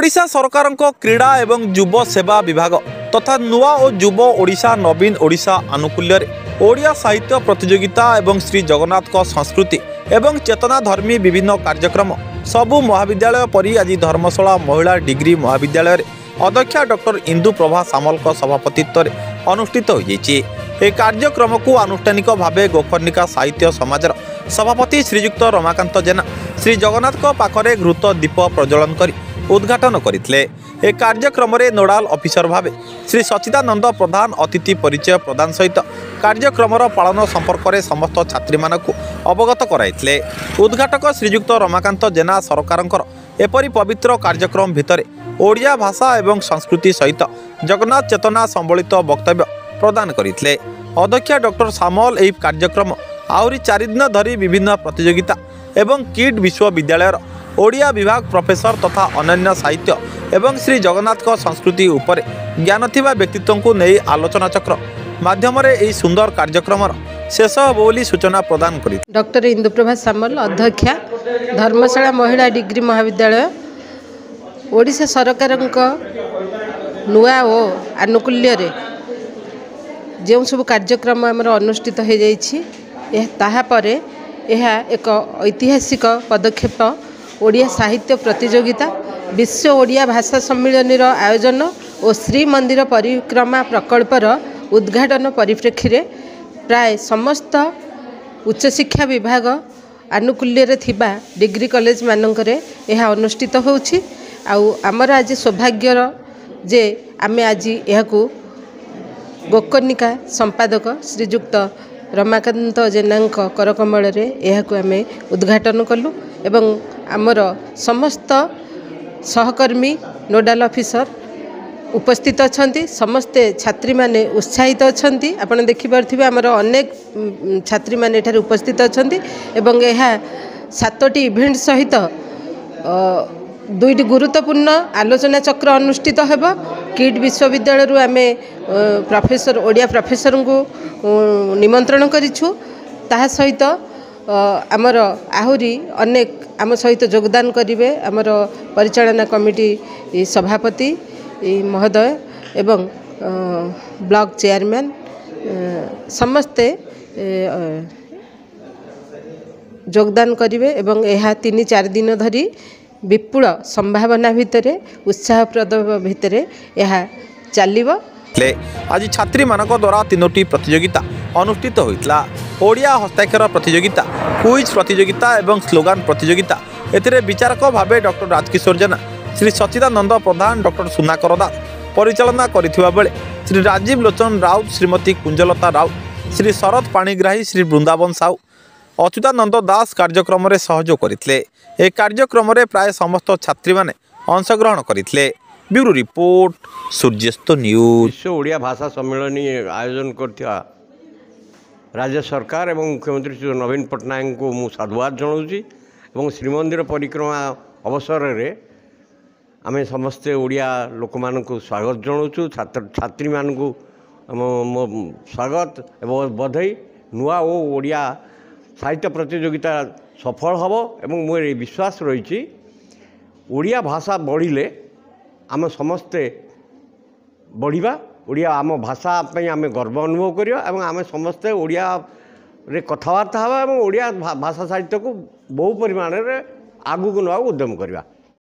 ओडिशा सरकार क्रीड़ा एवं युव सेवा विभाग तथा नुआ और युव ओडिशा नवीन ओडिशा आनुकूल्य ओडिया साहित्य प्रतियोगिता एवं श्री जगन्नाथ संस्कृति एवं चेतना धर्मी विभिन्न कार्यक्रम सबु महाविद्यालय परी आज धर्मशाला महिला डिग्री महाविद्यालय अध्यक्षा डॉक्टर इंदु प्रभा सामल सभापतित्व अनुष्ठित हो कार्यक्रम को आनुष्ठानिक भाव गोकर्णिका साहित्य समाजर सभापति श्रीजुक्त रमाकांत जेना श्री जगन्नाथ पाखरे घृत दीप प्रज्वलन कर उद्घाटन करते। कार्यक्रम में नोडाल ऑफिसर भाव श्री सचिदानंद प्रधान अतिथि परिचय प्रदान सहित कार्यक्रम पालन संपर्क में समस्त छात्री मानक अवगत कराइले। उद्घाटक श्रीजुक्त रमाकांत जेना सरकार एपरी पवित्र कार्यक्रम भितर ओडिया भाषा एवं संस्कृति सहित जगन्नाथ चेतना संबलित वक्तव्य प्रदान करते। अध्यक्षा डॉक्टर सामल यह कार्यक्रम आहरी 4 दिन धरी विभिन्न प्रतियोगिता एवं किड विश्वविद्यालय ओडिया विभाग प्रोफेसर तथा अन्य साहित्य एवं श्री जगन्नाथ संस्कृति उपर ज्ञान थिबा व्यक्तित्व को नहीं आलोचना चक्र माध्यम यह सुंदर कार्यक्रम शेष हो बोली सूचना प्रदान करी डॉक्टर इंदु प्रभा सामल अध्यक्षा धर्मशाला महिला डिग्री महाविद्यालय ओडिशा सरकार नुआ ओ आनुकूल्य जो सब कार्यक्रम आमर अनुष्ठित हो जापर यह एक ऐतिहासिक पदक्षेप ओडिया साहित्य प्रतियोगिता विश्व ओडिया भाषा सम्मेलन आयोजन और श्रीमंदिर परिक्रमा प्रकल्पर उद्घाटन परिप्रेक्षी प्राय समस्त उच्च शिक्षा विभाग आनुकूल्य थिबा डिग्री कॉलेज मानक यह अनुष्ठित होछि। आमर आज सौभाग्यर जे आमे आज यह गोकर्णिका संपादक श्रीजुक्त रमाकांत जेना करकमल आम उद्घाटन कलु एवं आमर समस्त सहकर्मी नोडाल ऑफिसर उपस्थित अच्छा समस्ते छात्री माने उत्साहित अच्छा आपड़ देखिपे आमर अनेक छात्री माने एठारे उपस्थित अच्छा एवं यह 7टी इवेंट सहित 2टी गुरुत्वपूर्ण आलोचना चक्र अनुष्ठित होब। किड विश्वविद्यालय आम प्रोफेसर ओडिया प्रोफेसर को निमंत्रण करिछु ताहा सहित आमर आहरी अनेक आम सहित योगदान करिवे आमर परिचालना कमिटी सभापति महोदय एवं ब्लॉक चेयरमैन समस्ते योगदान करिवे एवं यह 3-4 दिन धरी विपुल संभावना भितर उत्साहप्रद भितर यह चलिबो। आज छात्री मानक द्वारा 3टी प्रतियोगिता अनुष्ठित होइतला। ओडिया हस्ताक्षर प्रतियोगिता क्विज प्रतियोगिता एवं स्लोगान प्रतियोगिता एथिरे विचारक भावे डॉक्टर राजकिशोर जेना श्री सचिदानंद प्रधान डॉक्टर सुनाकर दास परिचालना करिथिबा बेले श्री राजीव लोचन राउत श्रीमती कुंजलता राउत श्री शरद पाणीग्राही श्री वृंदावन साहू अच्युतानंद दास कार्यक्रम में सहयोग करते। कार्यक्रम में प्राय समस्त छात्री माने अंशग्रहण करते। ब्यूरो रिपोर्ट सूर्यस्त न्यूज। विश्व ओडिया भाषा सम्मेलन आयोजन करथिबा राज्य सरकार एवं मुख्यमंत्री श्री नवीन पट्टनायक को मु साधुवाद जनाऊँगी एवं श्रीमंदिर परिक्रमा अवसर रे आमे समस्ते ओडिया लोक मान को स्वागत जनाऊँ। छात्री मान को मो स्वागत एवं बधाई। नुआ ओ ओडिया साहित्य प्रतियोगिता सफल हम एवं मोर विश्वास रही ओडिया भाषा बढ़िले आम समस्ते बढ़िबा ओडिया आम भाषा आम गर्व अनुभव करिया एवं आम समस्ते ओडिया रे कथबार्ता हवा एवं ओडिया भाषा साहित्य को बहु परिमाण रे आगु को नवा उद्यम करिया।